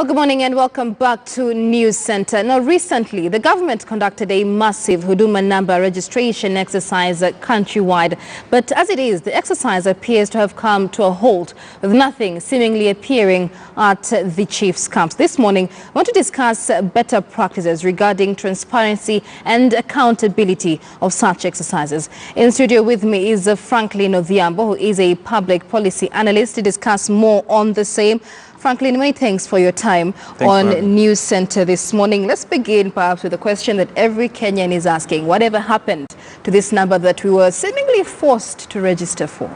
Well, good morning and welcome back to News Center. Now, recently, the government conducted a massive Huduma number registration exercise countrywide. But as it is, the exercise appears to have come to a halt, with nothing seemingly appearing at the chief's camps. This morning, I want to discuss better practices regarding transparency and accountability of such exercises. In studio with me is Franklin Odhiambo, who is a public policy analyst, to discuss more on the same. Franklin, many thanks for your time on News Center this morning. Let's begin perhaps with a question that every Kenyan is asking. Whatever happened to this number that we were seemingly forced to register for?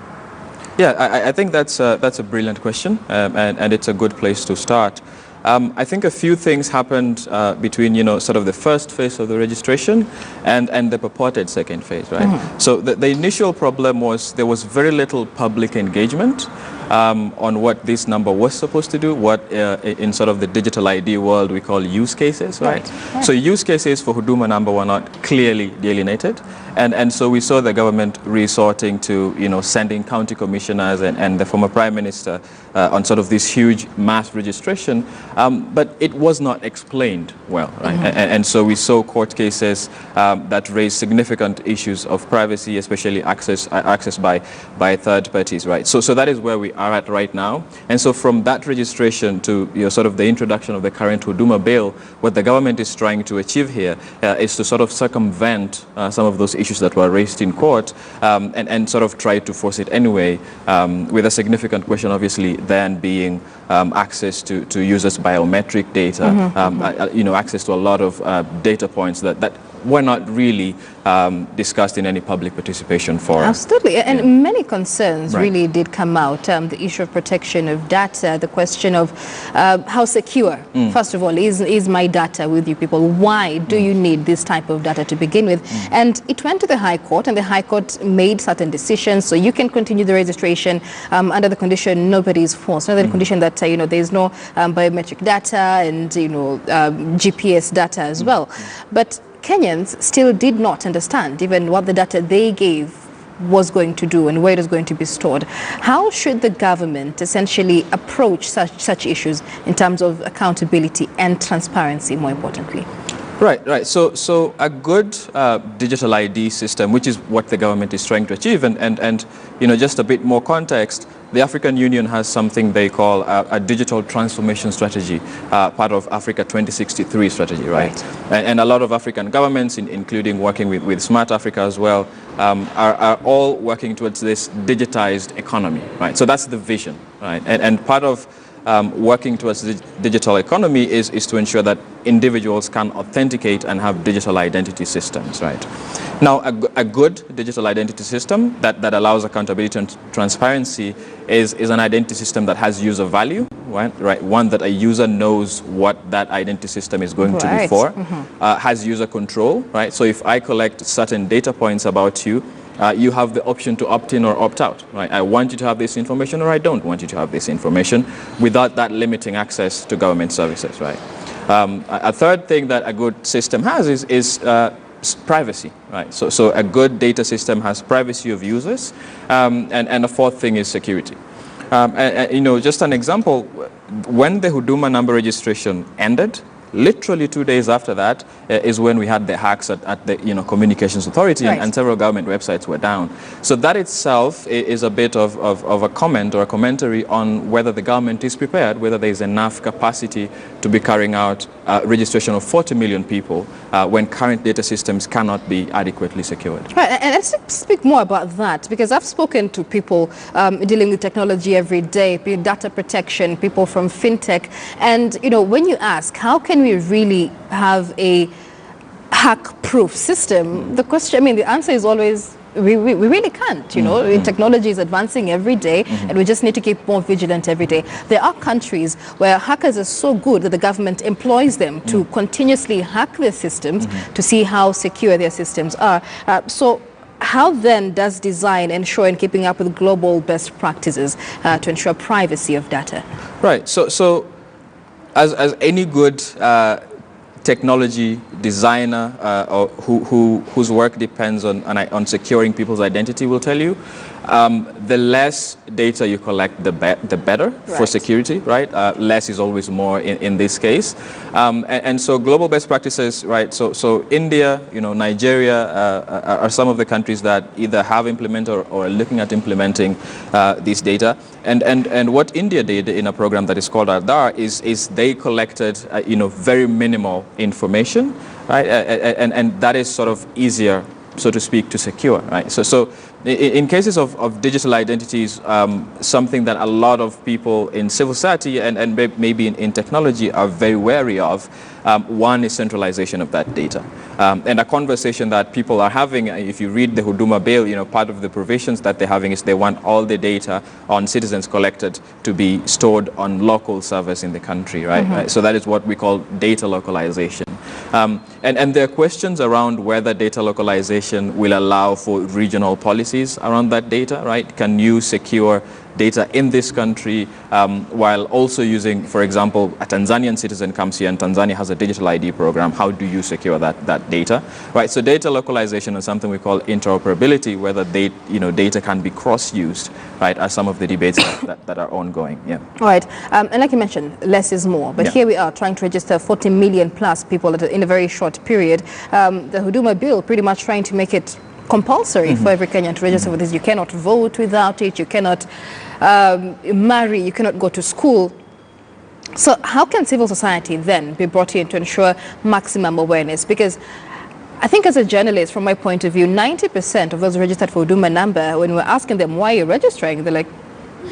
Yeah, I think that's a brilliant question, and it's a good place to start. I think a few things happened between, sort of the first phase of the registration and the purported second phase, right? So the initial problem was there was very little public engagement on what this number was supposed to do, what in sort of the digital ID world we call use cases, right? So use cases for Huduma number were not clearly delineated, and so we saw the government resorting to, sending county commissioners and the former prime minister on sort of this huge mass registration, but it was not explained well, right? And so we saw court cases that raised significant issues of privacy, especially access by third parties, right? So that is where we are at right now. And so from that registration to sort of the introduction of the current Huduma bill, what the government is trying to achieve here is to sort of circumvent some of those issues that were raised in court and sort of try to force it anyway, with a significant question obviously then being access to users' biometric data, access to a lot of data points that were not really discussed in any public participation forum. Absolutely, and many concerns really did come out. The issue of protection of data, the question of how secure, first of all, is my data with you people? Why do you need this type of data to begin with? And it went to the High Court, and the High Court made certain decisions, so you can continue the registration under the condition nobody is forced, under the condition that there is no biometric data and GPS data as well. But Kenyans still did not understand even what the data they gave was going to do and where it is going to be stored. How should the government essentially approach such issues in terms of accountability and transparency, more importantly? Right. So a good digital ID system, which is what the government is trying to achieve, and just a bit more context, the African Union has something they call a digital transformation strategy, part of Africa 2063 strategy, right? And a lot of African governments, including working with Smart Africa as well, are all working towards this digitized economy, right? So that's the vision, right? And part of working towards the digital economy is to ensure that individuals can authenticate and have digital identity systems, right? Now, a good digital identity system that allows accountability and transparency is an identity system that has user value, right? One that a user knows what that identity system is going to be for, has user control, right? So if I collect certain data points about you, you have the option to opt in or opt out, right? I want you to have this information or I don't want you to have this information, without that limiting access to government services, right? A third thing that a good system has is privacy, right? So a good data system has privacy of users, and a fourth thing is security. Just an example, when the Huduma number registration ended, literally 2 days after that is when we had the hacks at the Communications Authority, and several government websites were down. So that itself is a bit of a comment or a commentary on whether the government is prepared, whether there is enough capacity to be carrying out registration of 40 million people when current data systems cannot be adequately secured. Right, and let's speak more about that, because I've spoken to people dealing with technology every day, data protection, people from fintech, and when you ask how can we really have a hack-proof system, the answer is always we really can't. Technology is advancing every day, and we just need to keep more vigilant every day. There are countries where hackers are so good that the government employs them to continuously hack their systems to see how secure their systems are. So how then does design ensure in keeping up with global best practices to ensure privacy of data? Right. So as any good technology designer or whose work depends on securing people's identity will tell you, The less data you collect, the better for security, right? Less is always more in this case. And so global best practices, right? So India, Nigeria are some of the countries that either have implemented or are looking at implementing this data. And what India did in a program that is called Aadhaar is they collected, very minimal information, right? And that is sort of easier, so to speak, to secure, right? So in cases of digital identities, something that a lot of people in civil society and maybe in technology are very wary of, one is centralization of that data. And a conversation that people are having, if you read the Huduma Bill, part of the provisions that they're having is they want all the data on citizens collected to be stored on local servers in the country, right? Right? So that is what we call data localization. And there are questions around whether data localization will allow for regional policies around that data, right? Can you secure data in this country while also using, for example, a Tanzanian citizen comes here and Tanzania has a digital ID program. How do you secure that data, right? So data localization is something we call interoperability, whether data can be cross-used, right, are some of the debates that are ongoing. Yeah. All right. And like you mentioned, less is more. But here we are trying to register 40 million plus people in a very short period. The Huduma Bill pretty much trying to make it compulsory for every Kenyan to register with this. You cannot vote without it. You cannot marry. You cannot go to school. So how can civil society then be brought in to ensure maximum awareness? Because I think as a journalist, from my point of view, 90% of those registered for Huduma number, when we're asking them why you're registering, they're like,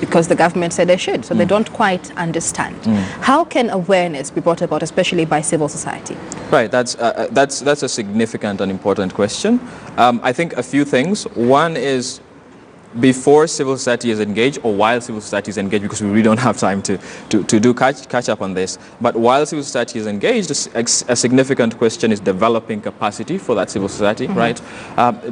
because the government said they should. So they don't quite understand. How can awareness be brought about, especially by civil society? Right, that's a significant and important question. I think a few things. One is, before civil society is engaged or while civil society is engaged, because we really don't have time to do catch up on this, but while civil society is engaged, a significant question is developing capacity for that civil society, right?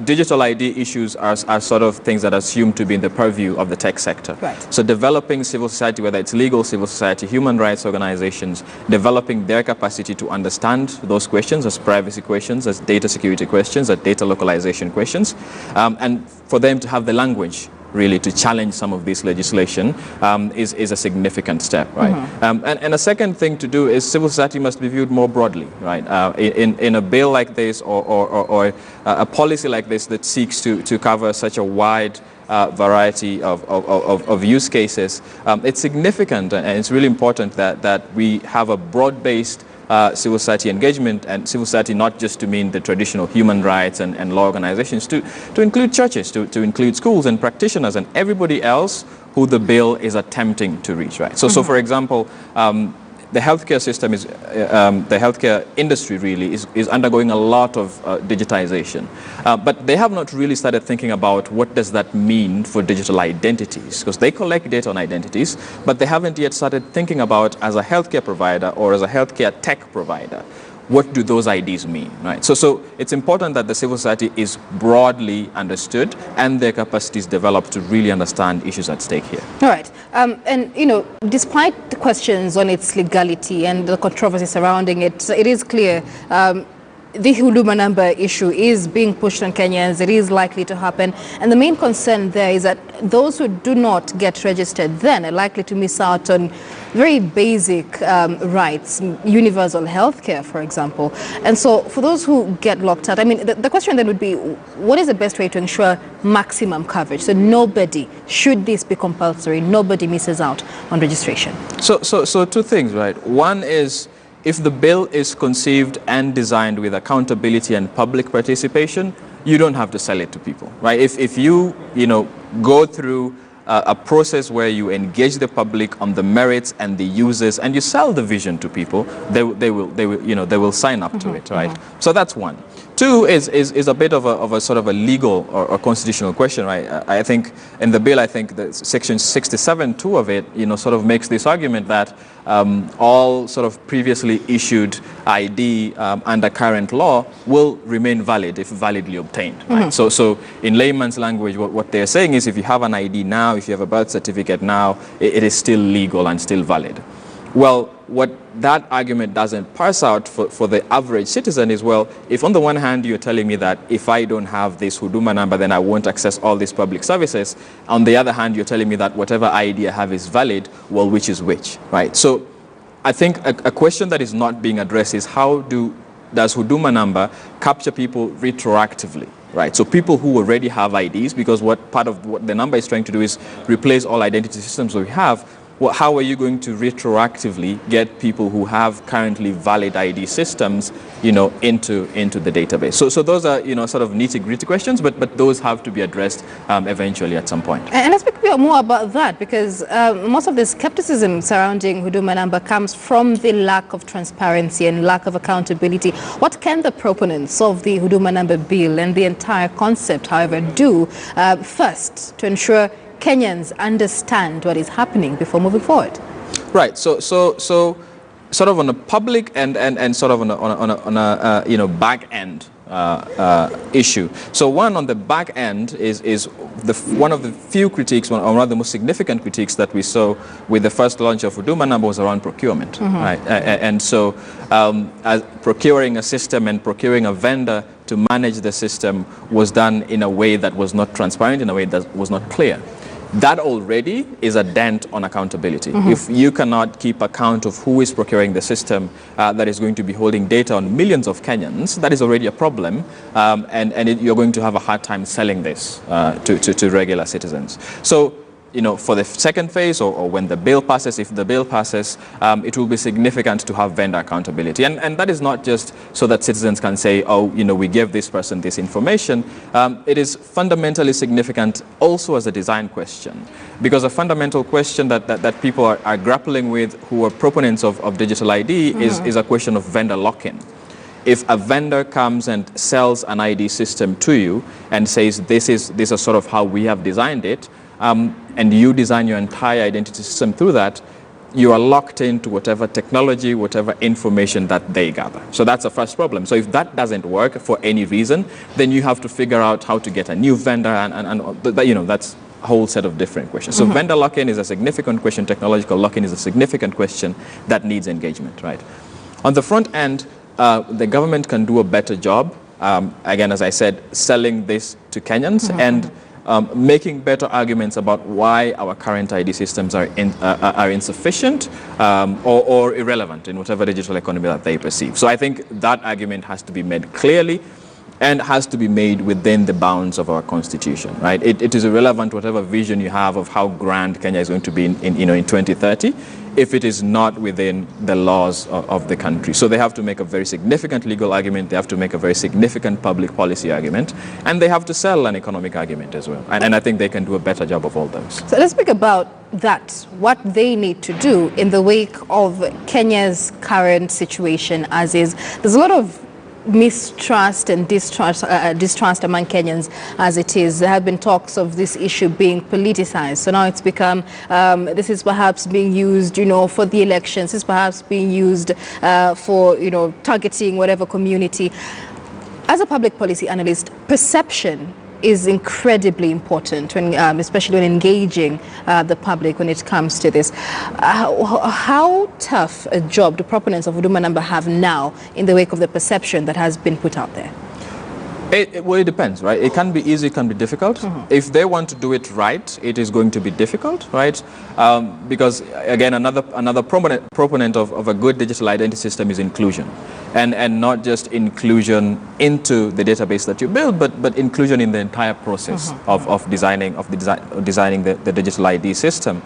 Digital ID issues are sort of things that are assumed to be in the purview of the tech sector. Right. So developing civil society, whether it's legal civil society, human rights organizations, developing their capacity to understand those questions as privacy questions, as data security questions, as data localization questions, and for them to have the language really to challenge some of this legislation is a significant step, right? And a second thing to do is civil society must be viewed more broadly, right? In a bill like this or a policy like this that seeks to cover such a wide variety of use cases, it's significant and it's really important that we have a broad-based civil society engagement, and civil society not just to mean the traditional human rights and law organizations, to include churches, to include schools and practitioners and everybody else who the bill is attempting to reach, right? So for example, the healthcare system is, the healthcare industry really is undergoing a lot of digitization. But they have not really started thinking about what does that mean for digital identities, because they collect data on identities, but they haven't yet started thinking about, as a healthcare provider or as a healthcare tech provider, what do those IDs mean, right? So it's important that the civil society is broadly understood and their capacities developed to really understand issues at stake here. All right. And, despite the questions on its legality and the controversy surrounding it, it is clear the Huduma number issue is being pushed on Kenyans. It is likely to happen. And the main concern there is that those who do not get registered then are likely to miss out on very basic rights, universal health care, for example. And so for those who get locked out, I mean, the question then would be, what is the best way to ensure maximum coverage? So nobody, should this be compulsory, nobody misses out on registration. So two things, right? One is, if the bill is conceived and designed with accountability and public participation, you don't have to sell it to people, right? If you go through a process where you engage the public on the merits and the uses, and you sell the vision to people, they will sign up to it, right? So that's one. Two is a bit of a sort of a legal or constitutional question, right? I think in the bill, I think that section 67(2) of it, sort of makes this argument that all sort of previously issued ID under current law will remain valid if validly obtained, right? So in layman's language, what they're saying is, if you have an ID now, if you have a birth certificate now, it is still legal and still valid. Well, what that argument doesn't parse out for the average citizen is, well, if on the one hand you're telling me that if I don't have this Huduma number, then I won't access all these public services. On the other hand, you're telling me that whatever ID I have is valid, well, which is which, right? So I think a question that is not being addressed is does Huduma number capture people retroactively? Right, so people who already have IDs, because part of what the number is trying to do is replace all identity systems that we have. Well, how are you going to retroactively get people who have currently valid ID systems, into the database? So those are, sort of nitty-gritty questions, but those have to be addressed eventually at some point. And let's speak a bit more about that, because most of the skepticism surrounding Huduma number comes from the lack of transparency and lack of accountability. What can the proponents of the Huduma number bill and the entire concept, however, do first to ensure Kenyans understand what is happening before moving forward? Right. So sort of on a public and sort of on a back end issue. So one on the back end is one of the few critiques, or one of the most significant critiques that we saw with the first launch of Huduma number was around procurement. Right? And so as procuring a system and procuring a vendor to manage the system was done in a way that was not transparent, in a way that was not clear. That already is a dent on accountability. If you cannot keep account of who is procuring the system that is going to be holding data on millions of Kenyans, that is already a problem, you're going to have a hard time selling this to regular citizens. So, for the second phase, or when the bill passes, if the bill passes, it will be significant to have vendor accountability. And that is not just so that citizens can say, oh, we gave this person this information. It is fundamentally significant also as a design question, because a fundamental question that people are grappling with who are proponents of digital ID is a question of vendor lock-in. If a vendor comes and sells an ID system to you and says, this is sort of how we have designed it, and you design your entire identity system through that, you are locked into whatever technology, whatever information that they gather. So that's the first problem. So if that doesn't work for any reason, then you have to figure out how to get a new vendor, and that's a whole set of different questions. So vendor lock-in is a significant question. Technological lock-in is a significant question that needs engagement, right? On the front end, the government can do a better job, again, as I said, selling this to Kenyans and making better arguments about why our current ID systems are insufficient or irrelevant in whatever digital economy that they perceive. So I think that argument has to be made clearly and has to be made within the bounds of our constitution, right? It is irrelevant whatever vision you have of how grand Kenya is going to be in 2030 if it is not within the laws of the country. So they have to make a very significant legal argument, they have to make a very significant public policy argument, and they have to sell an economic argument as well. And I think they can do a better job of all those. So let's speak about that, what they need to do in the wake of Kenya's current situation as is. There's a lot of mistrust and distrust among Kenyans as it is. There have been talks of this issue being politicized. So now it's become, this is perhaps being used, for the elections. This is perhaps being used for, targeting whatever community. As a public policy analyst, perception is incredibly important, when, especially when engaging the public when it comes to this. How tough a job do proponents of Huduma number have now in the wake of the perception that has been put out there? Well, it depends, right? It can be easy, it can be difficult. If they want to do it right, it is going to be difficult, right? Because, again, another proponent of a good digital identity system is inclusion. And not just inclusion into the database that you build, but inclusion in the entire process of designing the digital ID system.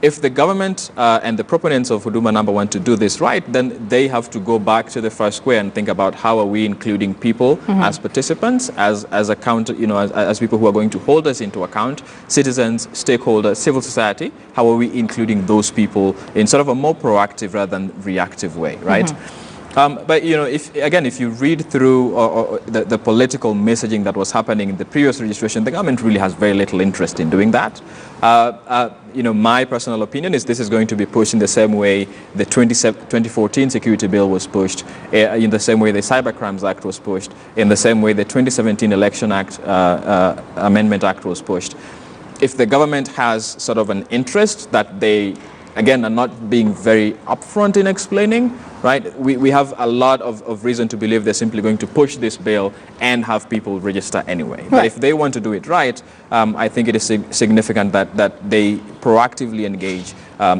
If the government and the proponents of Huduma number want to do this right, then they have to go back to the first square and think about how are we including people as participants, as people who are going to hold us into account, citizens, stakeholders, civil society. How are we including those people in sort of a more proactive rather than reactive way, right? But if you read through the political messaging that was happening in the previous registration, the government really has very little interest in doing that. My personal opinion is this is going to be pushed in the same way the 2014 security bill was pushed, in the same way the Cybercrimes Act was pushed, in the same way the 2017 Election Act Amendment Act was pushed. If the government has sort of an interest that they again, are not being very upfront in explaining, right? We have a lot of reason to believe they're simply going to push this bill and have people register anyway. But if they want to do it right, I think it is significant that they proactively engage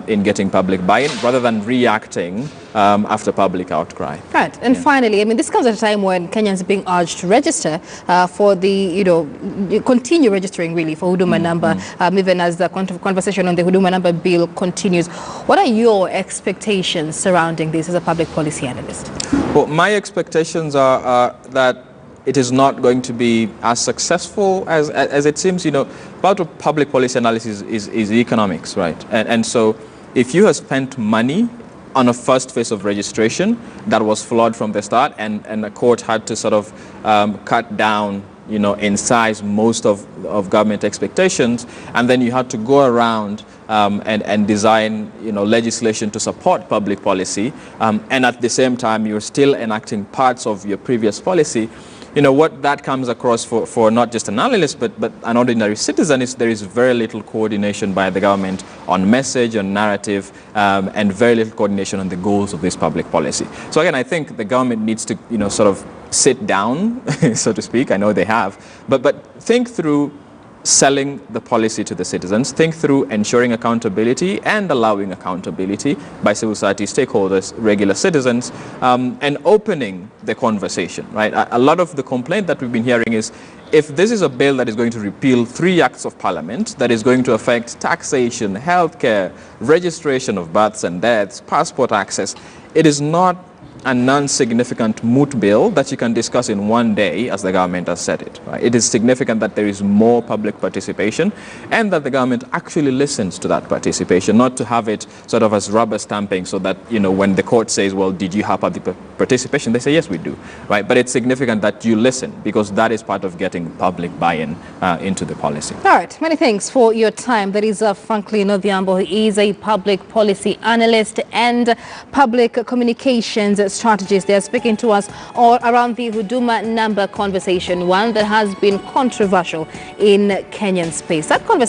in getting public buy-in rather than reacting after public outcry. Right. And finally, I mean, this comes at a time when Kenyans are being urged to register for the, continue registering really for Huduma number, even as the conversation on the Huduma number bill continues. What are your expectations surrounding this as a public policy analyst? Well, my expectations are that it is not going to be as successful as it seems. Part of public policy analysis is economics, right? And so if you have spent money on a first phase of registration that was flawed from the start, and the court had to sort of cut down, in size most of government expectations, and then you had to go around and design, legislation to support public policy, and at the same time you're still enacting parts of your previous policy. What that comes across for not just an analyst but an ordinary citizen is there is very little coordination by the government on message, on narrative, and very little coordination on the goals of this public policy. So again, I think the government needs to, sort of sit down, so to speak. I know they have, but think through selling the policy to the citizens, think through ensuring accountability and allowing accountability by civil society stakeholders, regular citizens, and opening the conversation, right? A lot of the complaint that we've been hearing is, if this is a bill that is going to repeal 3 acts of parliament, that is going to affect taxation, healthcare, registration of births and deaths, passport access, it is not a non-significant moot bill that you can discuss in one day, as the government has said it. Right? It is significant that there is more public participation and that the government actually listens to that participation, not to have it sort of as rubber stamping so that, when the court says, well, did you have public participation? They say, yes, we do. Right? But it's significant that you listen, because that is part of getting public buy-in into the policy. All right. Many thanks for your time. That is Franklin Odhiambo. He is a public policy analyst and public communications strategist. They are speaking to us all around the Huduma number conversation, one that has been controversial in Kenyan space. That conversation